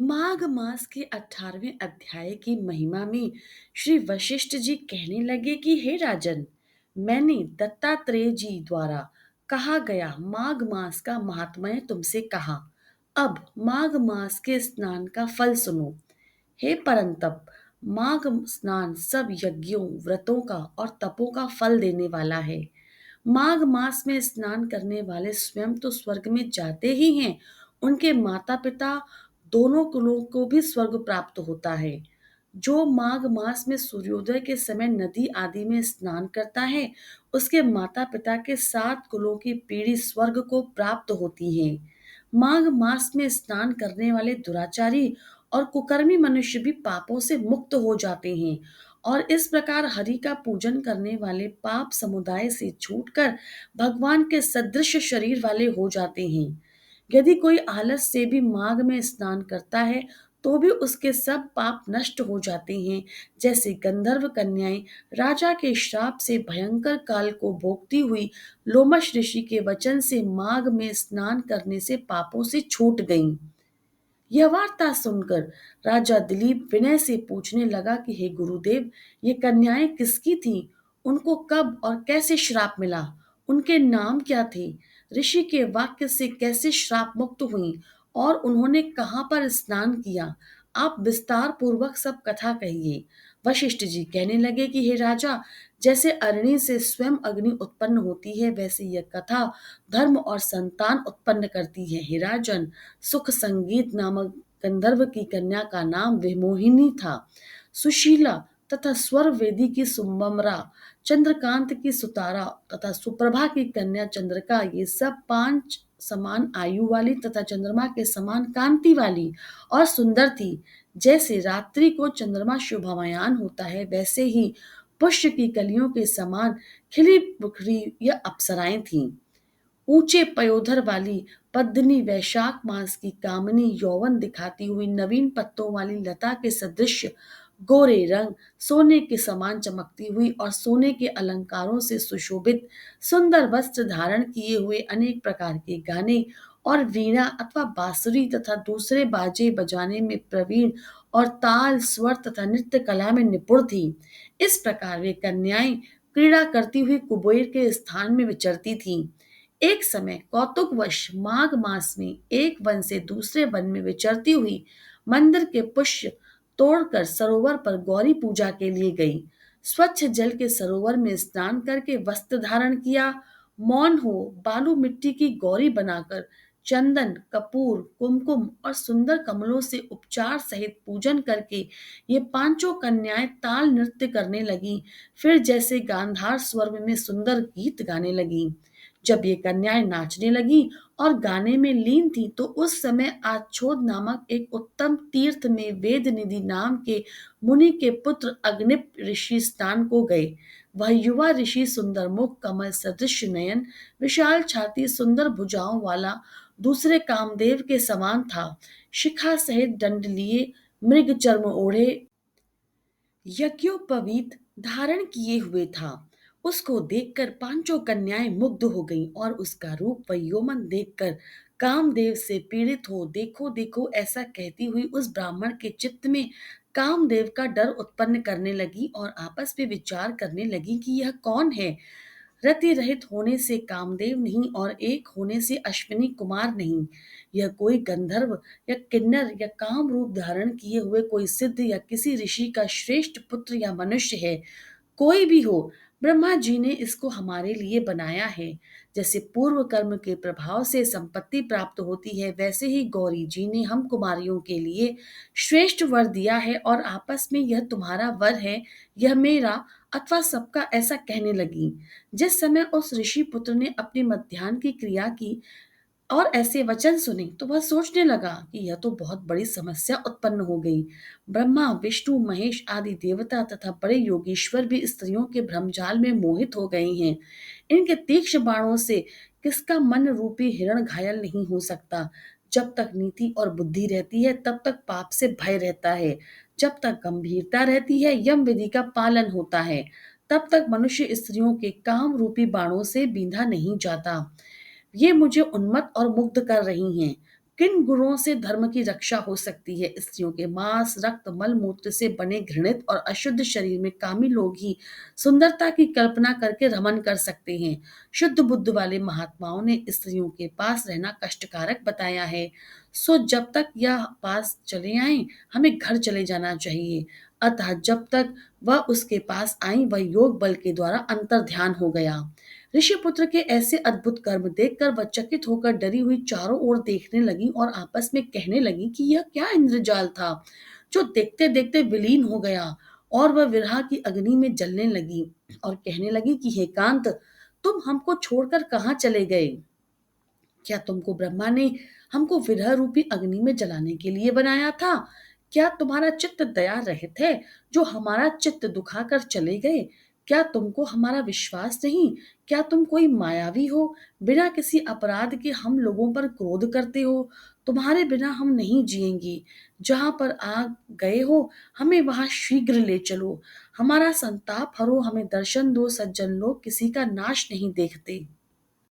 माघ मास के 18वें अध्याय की महिमा में श्री वशिष्ठ जी कहने लगे कि हे राजन, मैंने दत्तात्रेय जी द्वारा कहा गया माघ मास का महात्म्य तुमसे कहा। अब माघ मास के स्नान का फल सुनो। हे परंतप, माघ स्नान सब यज्ञों, व्रतों का और तपों का फल देने वाला है। माघ मास में स्नान करने वाले स्वयं तो स्वर्ग में जाते ही हैं, उनके माता पिता दोनों कुलों को भी स्वर्ग प्राप्त होता है। जो माघ मास में सूर्योदय के समय नदी आदि में स्नान करता है, उसके माता पिता के 7 कुलों की पीढ़ी स्वर्ग को प्राप्त होती है। माघ मास में स्नान करने वाले दुराचारी और कुकर्मी मनुष्य भी पापों से मुक्त हो जाते हैं और इस प्रकार हरि का पूजन करने वाले पाप समुदाय से छूटकर भगवान के सदृश शरीर वाले हो जाते हैं। यदि कोई आलस से भी माघ में स्नान करता है तो भी उसके सब पाप नष्ट हो जाते हैं। जैसे गंधर्व कन्याएं राजा के श्राप से भयंकर काल को भोगती हुई लोमश ऋषि के वचन से माघ में स्नान करने से पापों से छूट गईं। यह वार्ता सुनकर राजा दिलीप विनय से पूछने लगा कि हे गुरुदेव, ये कन्याएं किसकी थीं? उनको कब और कैसे श्राप मिला? उनके नाम क्या थे? ऋषि के वाक्य से कैसे श्राप मुक्त हुई और उन्होंने कहाँ पर स्नान किया? आप विस्तार पूर्वक सब कथा कहिए। वशिष्ठ जी कहने लगे कि हे राजा, जैसे अरणि से स्वयं अग्नि उत्पन्न होती है, वैसे यह कथा धर्म और संतान उत्पन्न करती है। हे राजन, सुख संगीत नामक गंधर्व की कन्या का नाम विमोहिनी था। सुशीला तथा स्वर वेदी की सुममरा, चंद्रकांत की सुतारा तथा सुप्रभा की कन्या चंद्रका, ये सब 5 समान आयु वाली तथा चंद्रमा के समान कांति वाली और सुंदर थी। जैसे रात्रि को चंद्रमा शुभमयान होता है, वैसे ही पुष्य की कलियों के समान खिली बिखरी यह अप्सराएं थीं। ऊंचे पयोधर वाली पद्मिनी वैशाख मास की कामिनी, यौवन दिखाती हुई नवीन पत्तों वाली लता के सदृश गोरे रंग, सोने के समान चमकती हुई और सोने के अलंकारों से सुशोभित, सुंदर वस्त्र धारण किए हुए, अनेक प्रकार के गाने और वीणा अथवा बांसुरी तथा दूसरे बाजे बजाने में प्रवीण और ताल, स्वर तथा नृत्य कला में निपुण थी। इस प्रकार वे कन्याएं क्रीड़ा करती हुई कुबेर के स्थान में विचरती थीं। एक समय कौतुकवश माघ मास में एक वन से दूसरे वन में विचरती हुई मंदिर के पुष्य तोड़कर सरोवर पर गौरी पूजा के लिए गई। स्वच्छ जल के सरोवर में स्नान करके वस्त्र धारण किया। मौन हो बालू मिट्टी की गौरी बनाकर चंदन, कपूर, कुमकुम और सुंदर कमलों से उपचार सहित पूजन करके ये पांचों कन्याएं ताल नृत्य करने लगी। फिर जैसे गांधार स्वर में सुंदर गीत गाने लगी। जब ये कन्याएं नाचने लगी और गाने में लीन थी, तो उस समय आच्छोद नामक एक उत्तम तीर्थ में वेद निधि नाम के मुनि के पुत्र अग्निप ऋषि स्नान को गए। वह युवा ऋषि सुंदर मुख, कमल सदृश नयन, विशाल छाती, सुंदर भुजाओं वाला दूसरे कामदेव के समान था। शिखा सहित दंड लिए, मृग चर्म ओढ़े, यज्ञोपवीत धारण किए हुए था। उसको देखकर पांचों कन्याएं मुग्ध हो गईं और उसका रूप व यौवन देखकर कामदेव से पीड़ित हो देखो देखो ऐसा कहती हुई उस ब्राह्मण के चित्त में कामदेव का डर उत्पन्न करने लगी और आपस में विचार करने लगी कि यह कौन है। रति रहित होने से कामदेव नहीं और एक होने से अश्विनी कुमार नहीं। यह कोई गंधर्व या किन्नर या काम रूप धारण किए हुए कोई सिद्ध या किसी ऋषि का श्रेष्ठ पुत्र या मनुष्य है। कोई भी हो, ब्रह्मा जी ने इसको हमारे लिए बनाया है। जैसे पूर्व कर्म के प्रभाव से संपत्ति प्राप्त होती है, वैसे ही गौरी जी ने हम कुमारियों के लिए श्रेष्ठ वर दिया है और आपस में यह तुम्हारा वर है, यह मेरा अथवा सबका, ऐसा कहने लगी। जिस समय उस ऋषि पुत्र ने अपनी मध्याह्न की क्रिया की और ऐसे वचन सुने, तो वह सोचने लगा कि यह तो बहुत बड़ी समस्या उत्पन्न हो गई। ब्रह्मा, विष्णु, महेश आदि देवता तथा बड़े योगीश्वर भी स्त्रियों के भ्रमजाल में मोहित हो गए हैं। इनके तीक्ष्ण बाणों से किसका मन रूपी हिरण घायल नहीं हो सकता। जब तक नीति और बुद्धि रहती है, तब तक पाप से भय रहता है। जब तक गंभीरता रहती है, यम विधि का पालन होता है। तब तक मनुष्य स्त्रियों के काम रूपी बाणों से बींधा नहीं जाता। ये मुझे उन्मत्त और मुग्ध कर रही हैं, किन गुणों से धर्म की रक्षा हो सकती है? स्त्रियों के मांस, रक्त, मल मूत्र से बने घृणित और अशुद्ध शरीर में कामी लोग ही सुंदरता की कल्पना करके रमन कर सकते हैं। शुद्ध बुद्ध वाले महात्माओं ने स्त्रियों के पास रहना कष्टकारक बताया है। सो जब तक यह पास चले आए, हमें घर चले जाना चाहिए। अतः जब तक वह उसके पास आई, वह योग बल के द्वारा अंतर ध्यान हो गया। ऋषिपुत्र के ऐसे अद्भुत कर्म देखकर वह चकित होकर डरी हुई चारों ओर देखने लगी और आपस में कहने लगी कि यह क्या इंद्रजाल था जो देखते देखते विलीन हो गया। और वह विरह की अग्नि में जलने लगी और कहने लगी कि हे कांत, तुम हमको छोड़कर कहाँ चले गए? क्या तुमको ब्रह्मा ने हमको विरह रूपी अग्नि में जलाने के लिए बनाया था? क्या तुम्हारा चित्त दया रहित है जो हमारा चित्त दुखाकर चले गए? क्या तुमको हमारा विश्वास नहीं? क्या तुम कोई मायावी हो? बिना किसी अपराध के हम लोगों पर क्रोध करते हो। तुम्हारे बिना हम नहीं जिएंगी। जहां पर आ गए हो, हमें वहां शीघ्र ले चलो। हमारा संताप हरो, हमें दर्शन दो। सज्जन लोग किसी का नाश नहीं देखते।